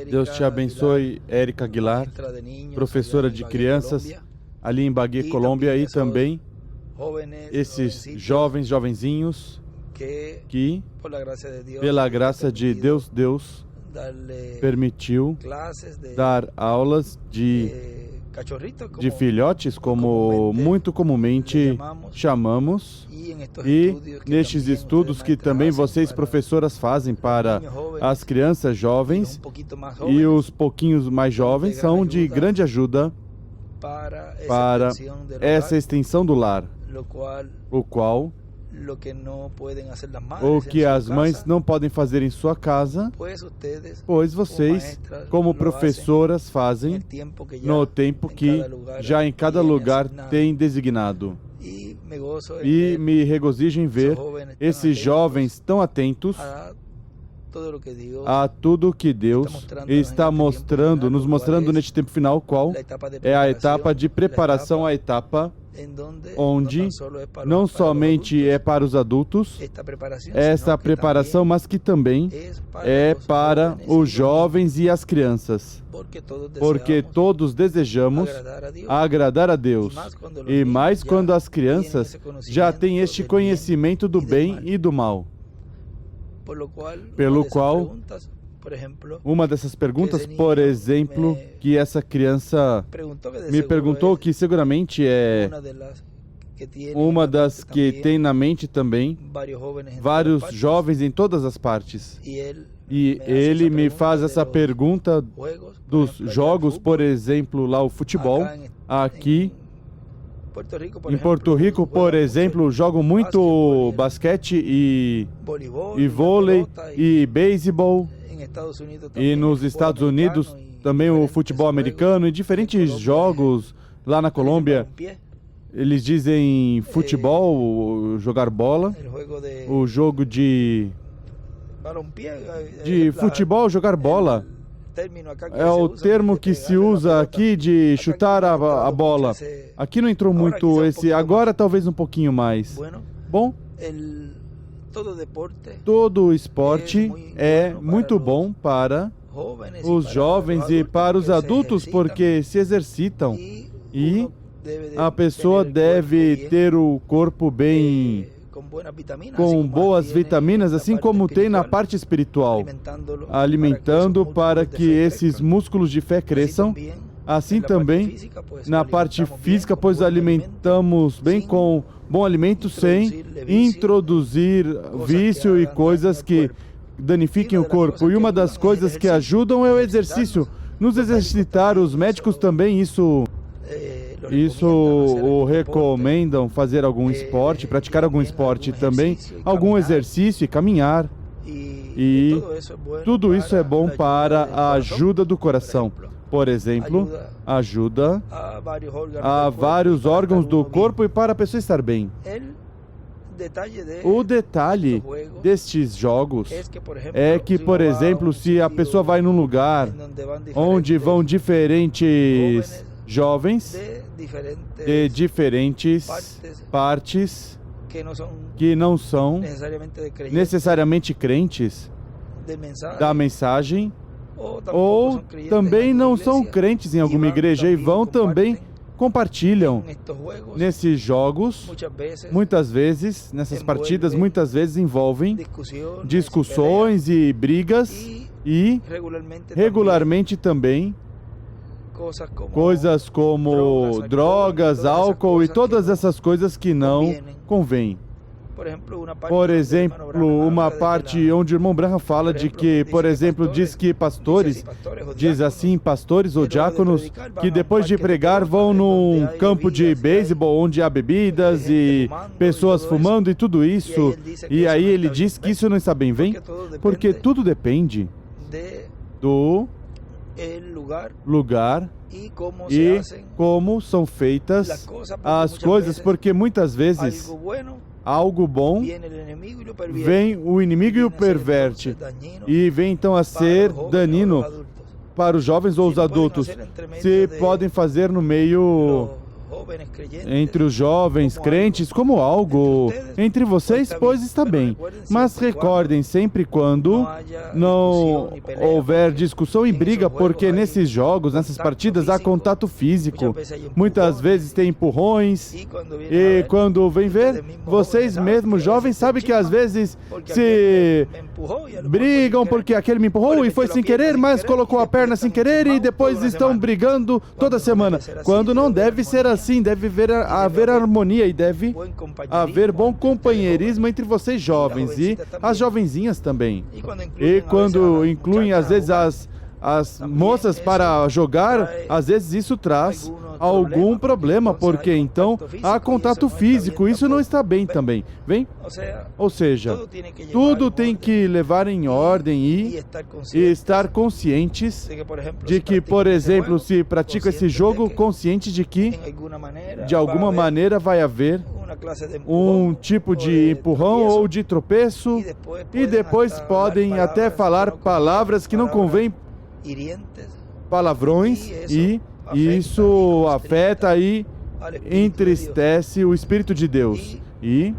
Deus te abençoe, Érica Aguilar, professora de crianças ali em Bagué, Colômbia, e também esses jovens, jovenzinhos que, pela graça de Deus, Deus permitiu dar aulas de filhotes, como muito comumente chamamos, e nestes estudos que também vocês, professoras, fazem para as crianças jovens e os pouquinhos mais jovens, são de grande ajuda para essa extensão do lar, o qual o que as mães não podem fazer em sua casa, pois vocês, como professoras, fazem no tempo que já em cada lugar tem designado. E me regozijo em ver esses jovens tão atentos a tudo que Deus está mostrando, nos mostrando neste tempo final, qual é a etapa de preparação, a etapa onde não somente é para os adultos essa preparação, mas que também é para os jovens e as crianças, porque todos desejamos agradar a Deus, e mais quando as crianças já têm este conhecimento do bem e do mal. Pelo qual, uma dessas perguntas, por exemplo, que essa criança me perguntou, que seguramente é uma das que tem na mente também vários jovens em todas as partes. E ele me faz essa pergunta dos jogos, por exemplo, lá o futebol. Aqui em Porto Rico, por exemplo, jogam muito basquete e vôlei e beisebol. E nos Estados Unidos também o futebol americano e diferentes jogos. Lá na Colômbia eles dizem futebol, jogar bola, o jogo de futebol, jogar bola. É o termo que se usa aqui de chutar a bola. Aqui não entrou muito esse, agora talvez um pouquinho mais. Bom, todo esporte é muito bom para os jovens e para os adultos, porque se exercitam e a pessoa deve ter o corpo bem, com boas vitaminas, assim como tem na parte espiritual, alimentando para que esses músculos de fé cresçam. Assim também na parte física, pois alimentamos bem com bom alimento, sem introduzir vício e coisas que danifiquem o corpo. E uma das coisas que ajudam é o exercício. Nos exercitar, os médicos também isso o recomendam, fazer algum esporte, praticar algum esporte também, algum exercício e caminhar. E tudo isso é bom para a ajuda do coração. Por exemplo, ajuda a vários órgãos do corpo e para a pessoa estar bem. O detalhe destes jogos é que, por exemplo, se a pessoa vai num lugar onde vão diferentes jovens de diferentes partes que não são necessariamente crentes da mensagem, ou também não são crentes em alguma igreja e vão também compartilham nesses jogos, muitas vezes, nessas partidas, muitas vezes envolvem discussões e brigas e regularmente também coisas como drogas, álcool e todas essas coisas que não convêm. Por exemplo, uma parte onde o irmão Branham fala de que, por exemplo, diz que pastores ou diáconos, que depois de pregar vão num campo de beisebol onde há bebidas e pessoas fumando e tudo isso. E aí ele diz que isso não está bem, vem? Porque tudo depende do lugar e como são feitas as coisas, porque muitas vezes algo bom vem o inimigo e o perverte, e vem então a ser danino para os jovens ou os adultos. Se podem fazer no meio entre os jovens crentes como algo entre vocês, pois está bem. Mas recordem sempre quando não houver discussão e briga, porque nesses jogos, nessas partidas, há contato físico. Muitas vezes tem empurrões e quando vem ver, vocês mesmos jovens sabem que às vezes se brigam porque aquele me empurrou e foi sem querer, mas colocou a perna sem querer e depois estão brigando toda semana. Quando não deve ser assim, deve haver harmonia e deve haver bom companheirismo entre vocês jovens e as jovenzinhas também. E quando incluem às vezes as moças para jogar, às vezes isso traz algum problema, porque então há contato físico, isso não está bem também. Vem? Ou seja, tudo tem que levar em ordem e estar conscientes de que, por exemplo, se pratica esse jogo, consciente de que, de alguma maneira, vai haver um tipo de empurrão ou de tropeço, e depois podem até falar palavras que não convêm, palavrões, e isso afeta e entristece o Espírito de Deus. E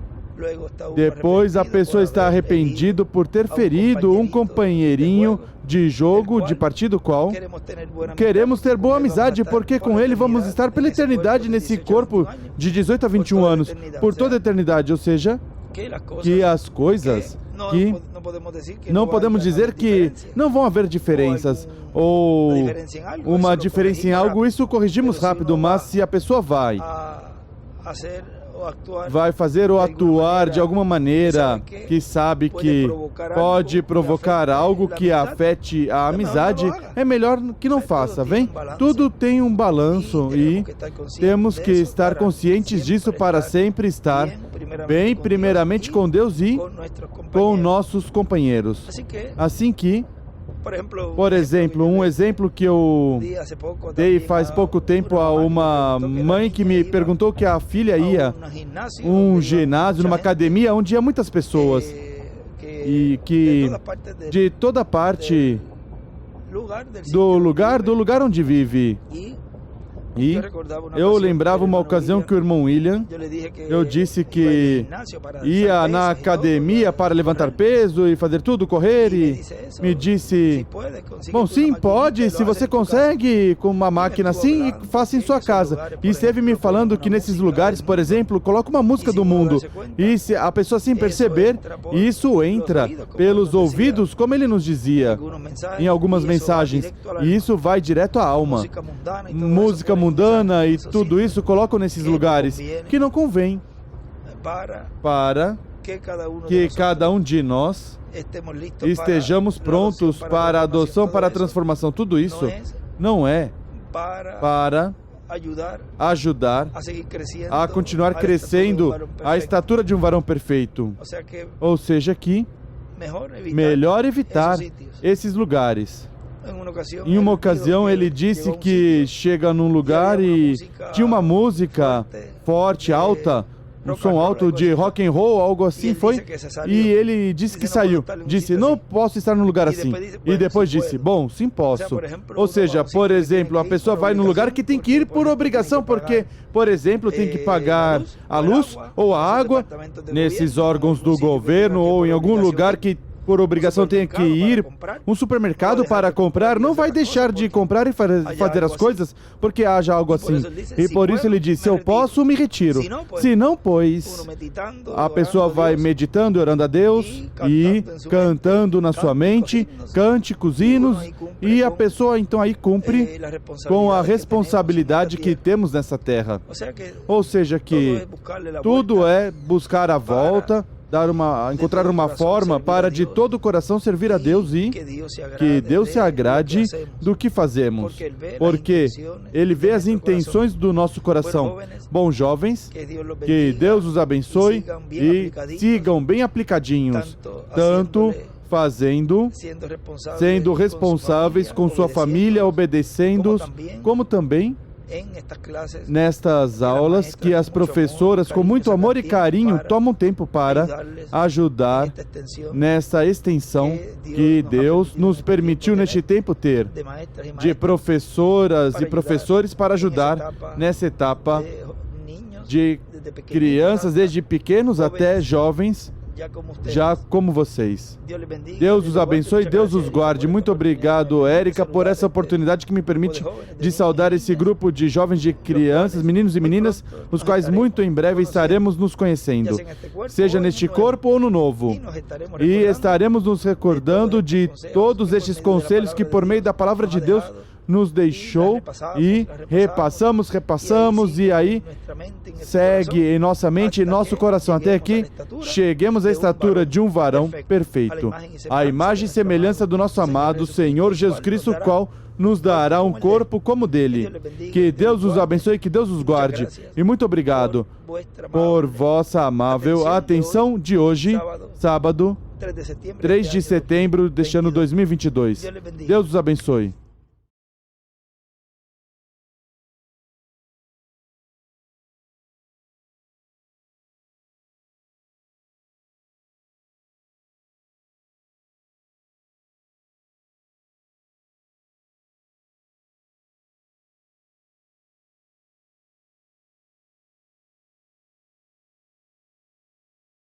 depois a pessoa está arrependida por ter ferido um companheirinho de jogo, de partido qual queremos ter boa amizade, porque com ele vamos estar pela eternidade nesse corpo de 18 a 21 anos, por toda a eternidade, ou seja, que as coisas que não podemos dizer que não vão haver diferenças ou uma diferença em algo, isso corrigimos rápido, mas se a pessoa vai fazer ou atuar de alguma maneira que sabe que pode provocar algo que afete a amizade, é melhor que não faça, vem? Tudo tem um balanço e temos que estar conscientes disso para sempre estar bem, primeiramente com Deus e com nossos companheiros. Assim que, por exemplo, um exemplo que eu dei faz pouco tempo a uma mãe que me perguntou que a filha ia um ginásio, numa academia onde ia muitas pessoas e que de toda parte do lugar onde vive. E eu lembrava uma ocasião que o irmão William, eu disse que ia na academia para levantar peso e fazer tudo, correr, e me disse, bom, sim, pode, se você consegue com uma máquina assim, faça em sua casa. E esteve me falando que nesses lugares, por exemplo, coloca uma música do mundo, e se a pessoa sem perceber, isso entra pelos ouvidos, como ele nos dizia em algumas mensagens, e isso vai direto à alma. Música mundana e tudo isso colocam nesses lugares que não convém para que cada um de nós estejamos prontos para a adoção, para a transformação. Tudo isso não é para ajudar a continuar crescendo a estatura de um varão perfeito. Ou seja, que melhor evitar esses lugares. Em uma ocasião ele disse que chega num lugar e tinha uma música forte, alta, um som alto de rock and roll, algo assim foi, e ele disse que saiu, disse, não posso estar num lugar assim, e depois disse, bom, sim posso. Ou seja, por exemplo, a pessoa vai num lugar que tem que ir por obrigação, porque, por exemplo, tem que pagar a luz ou a água nesses órgãos do governo ou em algum lugar que por obrigação tem que ir um supermercado para comprar, não vai deixar de comprar e fazer as coisas porque haja algo assim. E por isso ele disse, eu posso, me retiro. Se não, pois, a pessoa vai meditando, orando a Deus e cantando na sua mente, cânticos, hinos, e a pessoa então aí cumpre com a responsabilidade que temos nessa terra. Ou seja, que tudo é buscar a volta, encontrar uma forma para de todo o coração servir a Deus e que Deus se agrade do que fazemos, porque Ele vê as intenções do nosso coração. Bom, jovens, que Deus os abençoe e sigam bem aplicadinhos, tanto sendo responsáveis com sua família, obedecendo, como também nestas aulas que as professoras, com muito amor e carinho, tomam tempo para ajudar nessa extensão que Deus nos permitiu neste tempo ter, de professoras e professores para ajudar nessa etapa de crianças, desde pequenos até jovens, já como vocês. Deus os abençoe, Deus os guarde. Muito obrigado, Érica, por essa oportunidade que me permite de saudar esse grupo de jovens, de crianças, meninos e meninas, os quais muito em breve estaremos nos conhecendo, seja neste corpo ou no novo. E estaremos nos recordando de todos estes conselhos que, por meio da palavra de Deus, nos deixou e repassamos, e aí segue em nossa mente e nosso coração até que cheguemos à estatura de um varão perfeito, a imagem e semelhança do nosso amado Senhor Jesus Cristo, qual nos dará um corpo como dele. Que Deus os abençoe, que Deus os guarde. E muito obrigado por vossa amável atenção de hoje, sábado, 3 de setembro deste ano 2022. Deus os abençoe.